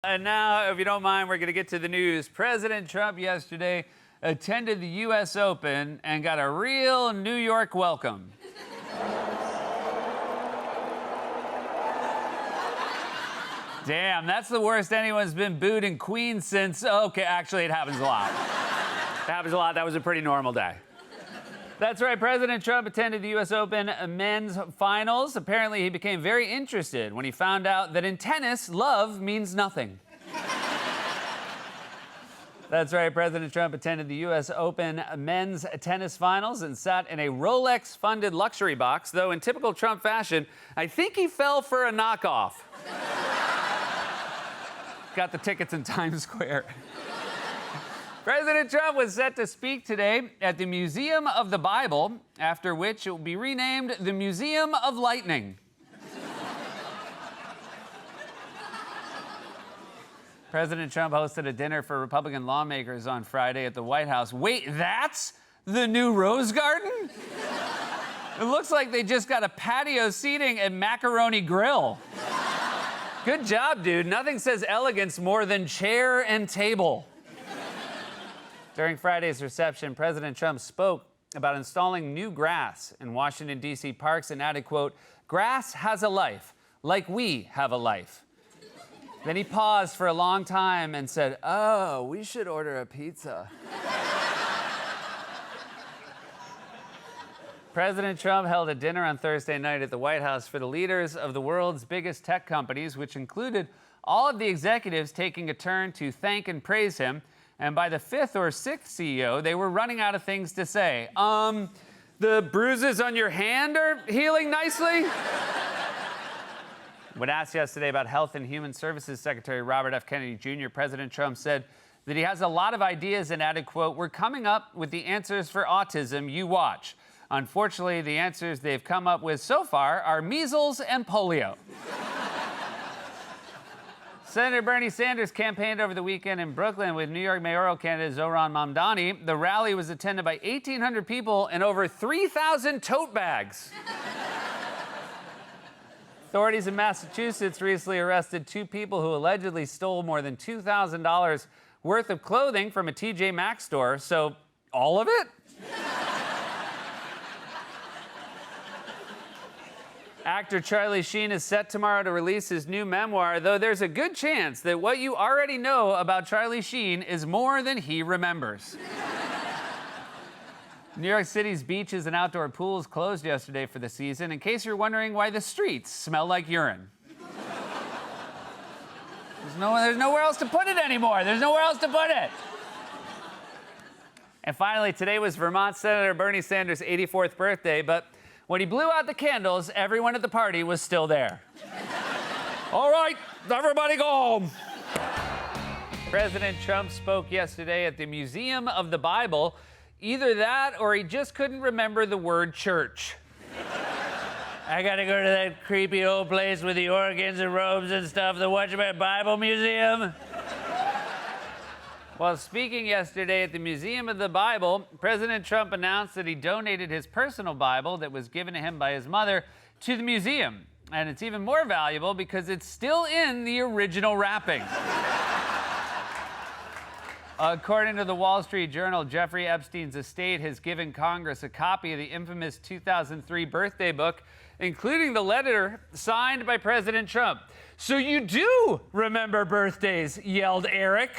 And now, if you don't mind, we're going to get to the news. President Trump yesterday attended the U.S. Open and got a real New York welcome. Damn, that's the worst anyone's been booed in Queens since... Okay, actually, it happens a lot. It happens a lot. That was a pretty normal day. That's right. President Trump attended the U.S. Open men's finals. Apparently, he became very interested when he found out that in tennis, love means nothing. That's right. President Trump attended the U.S. Open men's tennis finals and sat in a Rolex-funded luxury box, though in typical Trump fashion, I think he fell for a knockoff. Got the tickets in Times Square. President Trump was set to speak today at the Museum of the Bible, after which it will be renamed the Museum of Lightning. President Trump hosted a dinner for Republican lawmakers on Friday at the White House. Wait, that's the new Rose Garden? It looks like they just got a patio seating at Macaroni Grill. Good job, dude. Nothing says elegance more than chair and table. During Friday's reception, President Trump spoke about installing new grass in Washington, D.C. parks and added, quote, "Grass has a life, like we have a life." Then he paused for a long time and said, "Oh, we should order a pizza." President Trump held a dinner on Thursday night at the White House for the leaders of the world's biggest tech companies, which included all of the executives taking a turn to thank and praise him. And by the fifth or sixth CEO, they were running out of things to say. The bruises on your hand are healing nicely? When asked yesterday about Health and Human Services Secretary Robert F. Kennedy Jr., President Trump said that he has a lot of ideas and added, quote, "We're coming up with the answers for autism, you watch. Unfortunately, the answers they've come up with so far are measles and polio." Senator Bernie Sanders campaigned over the weekend in Brooklyn with New York mayoral candidate Zohran Mamdani. The rally was attended by 1,800 people and over 3,000 tote bags. Authorities in Massachusetts recently arrested 2 people who allegedly stole more than $2,000 worth of clothing from a TJ Maxx store. So, all of it? Actor Charlie Sheen is set tomorrow to release his new memoir, though there's a good chance that what you already know about Charlie Sheen is more than he remembers. New York City's beaches and outdoor pools closed yesterday for the season, in case you're wondering why the streets smell like urine. There's nowhere else to put it anymore. There's nowhere else to put it. And finally, today was Vermont Senator Bernie Sanders' 84th birthday, but when he blew out the candles, everyone at the party was still there. All right, everybody go home. President Trump spoke yesterday at the Museum of the Bible. Either that or he just couldn't remember the word church. I gotta go to that creepy old place with the organs and robes and stuff, the Watchman Bible Museum. While speaking yesterday at the Museum of the Bible, President Trump announced that he donated his personal Bible that was given to him by his mother to the museum. And it's even more valuable because it's still in the original wrapping. According to the Wall Street Journal, Jeffrey Epstein's estate has given Congress a copy of the infamous 2003 birthday book, including the letter signed by President Trump. "So you do remember birthdays," yelled Eric.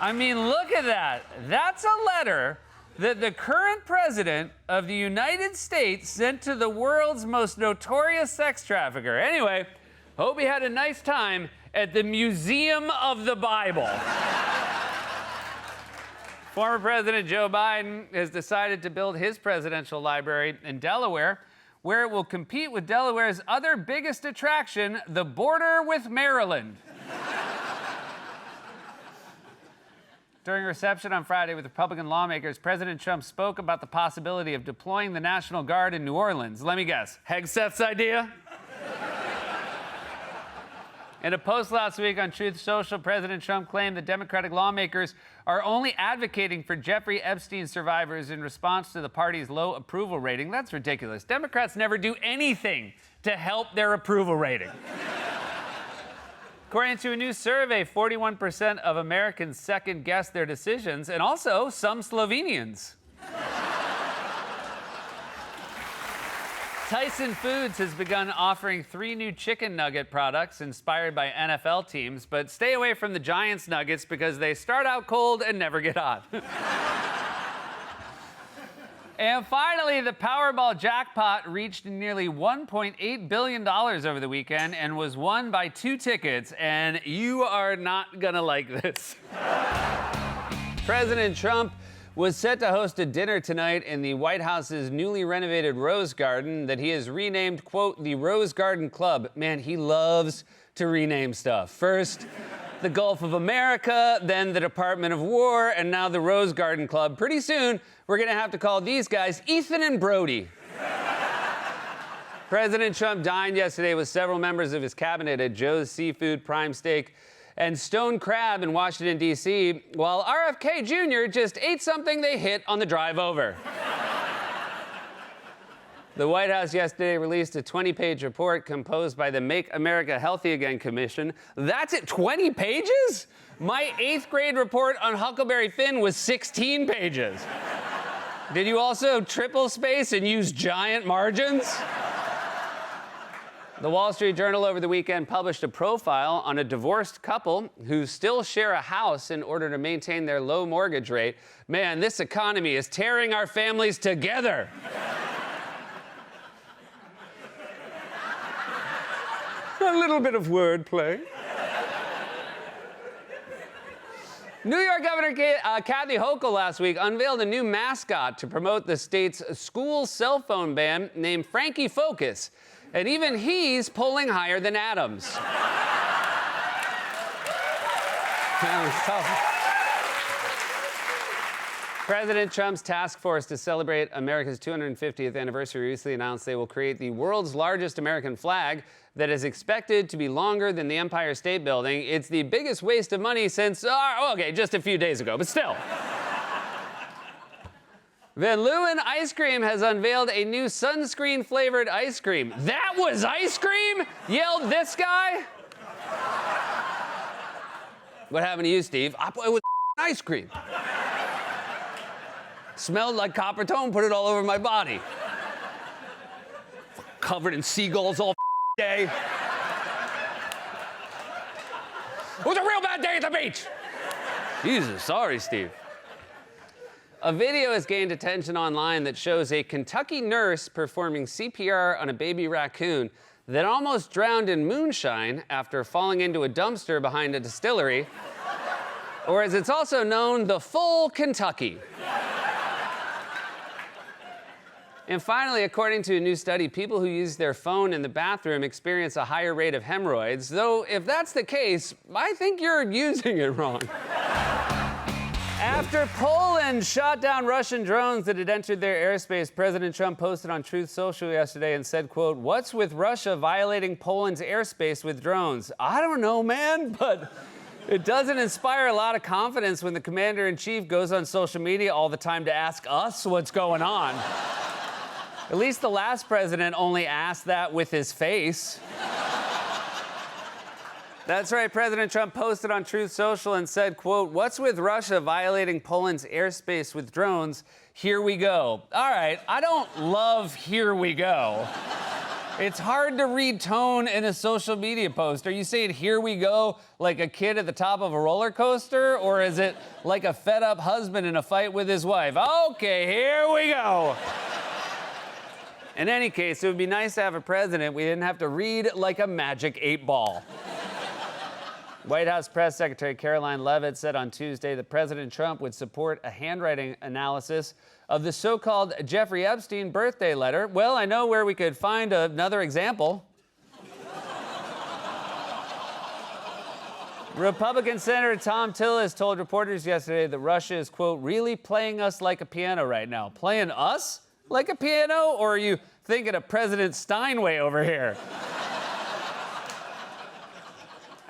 I mean, look at that. That's a letter that the current president of the United States sent to the world's most notorious sex trafficker. Anyway, hope he had a nice time at the Museum of the Bible. Former President Joe Biden has decided to build his presidential library in Delaware, where it will compete with Delaware's other biggest attraction, the border with Maryland. During a reception on Friday with Republican lawmakers, President Trump spoke about the possibility of deploying the National Guard in New Orleans. Let me guess, Hegseth's idea? In a post last week on Truth Social, President Trump claimed that Democratic lawmakers are only advocating for Jeffrey Epstein survivors in response to the party's low approval rating. That's ridiculous. Democrats never do anything to help their approval rating. According to a new survey, 41% of Americans second-guess their decisions, and also some Slovenians. Tyson Foods has begun offering 3 new chicken nugget products inspired by NFL teams, but stay away from the Giants nuggets because they start out cold and never get hot. And finally, the Powerball jackpot reached nearly $1.8 billion over the weekend and was won by 2 tickets, and you are not gonna like this. President Trump was set to host a dinner tonight in the White House's newly renovated Rose Garden that he has renamed, quote, the Rose Garden Club. Man, he loves to rename stuff. First, the Gulf of America, then the Department of War, and now the Rose Garden Club. Pretty soon, we're gonna have to call these guys Ethan and Brody. President Trump dined yesterday with several members of his cabinet at Joe's Seafood, Prime Steak, and Stone Crab in Washington, D.C., while RFK Jr. just ate something they hit on the drive over. The White House yesterday released a 20-page report composed by the Make America Healthy Again Commission. That's it, 20 pages? My 8th grade report on Huckleberry Finn was 16 pages. Did you also triple space and use giant margins? The Wall Street Journal over the weekend published a profile on a divorced couple who still share a house in order to maintain their low mortgage rate. Man, this economy is tearing our families together. A little bit of wordplay. New York Governor Kathy Hochul last week unveiled a new mascot to promote the state's school cell phone ban named Frankie Focus. And even he's polling higher than Adams. That was tough. President Trump's task force to celebrate America's 250th anniversary recently announced they will create the world's largest American flag that is expected to be longer than the Empire State Building. It's the biggest waste of money since, just a few days ago, but still. Van Leeuwen Ice Cream has unveiled a new sunscreen-flavored ice cream. That was ice cream? Yelled this guy. What happened to you, Steve? It was ice cream. Smelled like copper tone, put it all over my body. Covered in seagulls all day. It was a real bad day at the beach. Jesus, sorry, Steve. A video has gained attention online that shows a Kentucky nurse performing CPR on a baby raccoon that almost drowned in moonshine after falling into a dumpster behind a distillery, or as it's also known, the full Kentucky. And finally, according to a new study, people who use their phone in the bathroom experience a higher rate of hemorrhoids, though if that's the case, I think you're using it wrong. After Poland shot down Russian drones that had entered their airspace, President Trump posted on Truth Social yesterday and said, quote, "What's with Russia violating Poland's airspace with drones? I don't know, man, but it doesn't inspire a lot of confidence when the commander-in-chief goes on social media all the time to ask us what's going on. At least the last president only asked that with his face." That's right, President Trump posted on Truth Social and said, quote, "What's with Russia violating Poland's airspace with drones? Here we go." All right, I don't love "here we go." It's hard to read tone in a social media post. Are you saying "here we go" like a kid at the top of a roller coaster? Or is it like a fed-up husband in a fight with his wife? Okay, here we go. In any case, it would be nice to have a president we didn't have to read like a magic 8-ball. White House Press Secretary Caroline Leavitt said on Tuesday that President Trump would support a handwriting analysis of the so-called Jeffrey Epstein birthday letter. Well, I know where we could find another example. Republican Senator Thom Tillis told reporters yesterday that Russia is, quote, "really playing us like a piano right now." Playing us like a piano? Or are you thinking of President Steinway over here?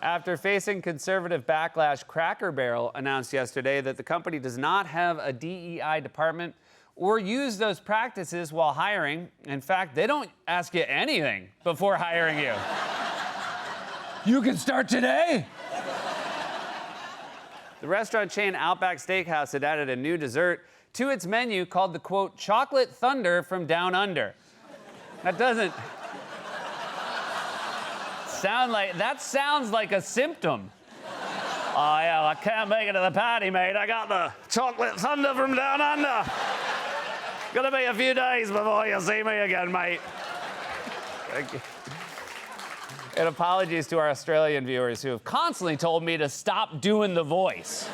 After facing conservative backlash, Cracker Barrel announced yesterday that the company does not have a DEI department or use those practices while hiring. In fact, they don't ask you anything before hiring you. You can start today. The restaurant chain Outback Steakhouse had added a new dessert to its menu called the, quote, Chocolate Thunder from Down Under. That doesn't sounds like a symptom. Oh, yeah, I can't make it to the party, mate. I got the Chocolate Thunder from Down Under. Gonna be a few days before you see me again, mate. Thank you. And apologies to our Australian viewers who have constantly told me to stop doing the voice.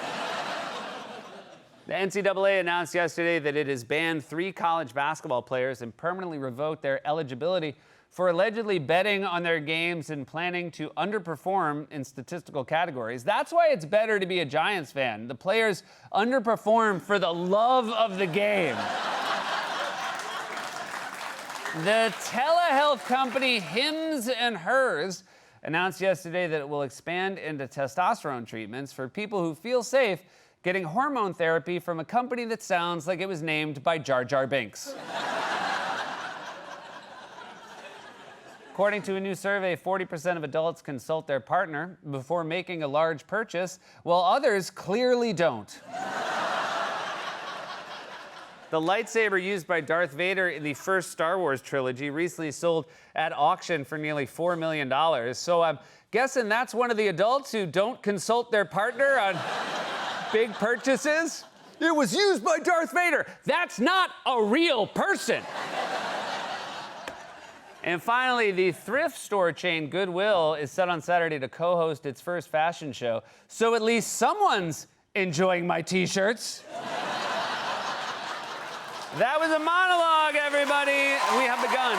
The NCAA announced yesterday that it has banned 3 college basketball players and permanently revoked their eligibility for allegedly betting on their games and planning to underperform in statistical categories. That's why it's better to be a Giants fan. The players underperform for the love of the game. The telehealth company Hims & Hers announced yesterday that it will expand into testosterone treatments for people who feel safe getting hormone therapy from a company that sounds like it was named by Jar Jar Binks. According to a new survey, 40% of adults consult their partner before making a large purchase, while others clearly don't. The lightsaber used by Darth Vader in the first Star Wars trilogy recently sold at auction for nearly $4 million. So I'm guessing that's one of the adults who don't consult their partner on big purchases. It was used by Darth Vader. That's not a real person. And finally, the thrift store chain Goodwill is set on Saturday to co-host its first fashion show. So at least someone's enjoying my t-shirts. That was a monologue, everybody. We have begun.